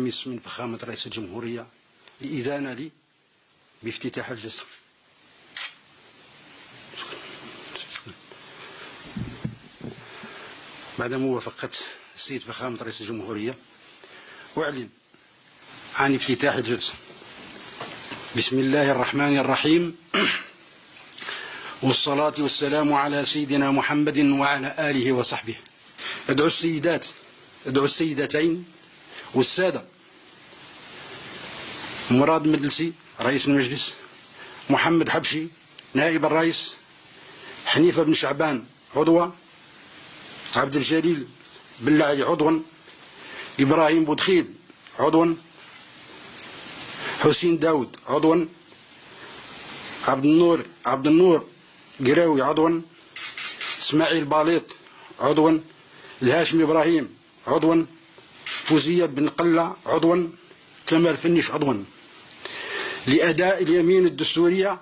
ألتمس من فخامة رئيس الجمهورية الإذعان لي بافتتاح الجلسة. بعد موافقة السيد فخامة رئيس الجمهورية أعلن عن افتتاح الجلسة. بسم الله الرحمن الرحيم، والصلاة والسلام على سيدنا محمد وعلى آله وصحبه. أدعو السيدتين والسادة مراد مدلسي رئيس المجلس، محمد حبشي نائب الرئيس، حنيفة بن شعبان عضوة، عبد الجليل بلعي عضوا، إبراهيم بودخيل عضوا، حسين داود عضوا، عبد النور قراوي عضوا، اسماعيل باليط عضوا، الهاشم إبراهيم عضوا، فوزية بن قلة عضوا، كمال فنش عضوا، لأداء اليمين الدستورية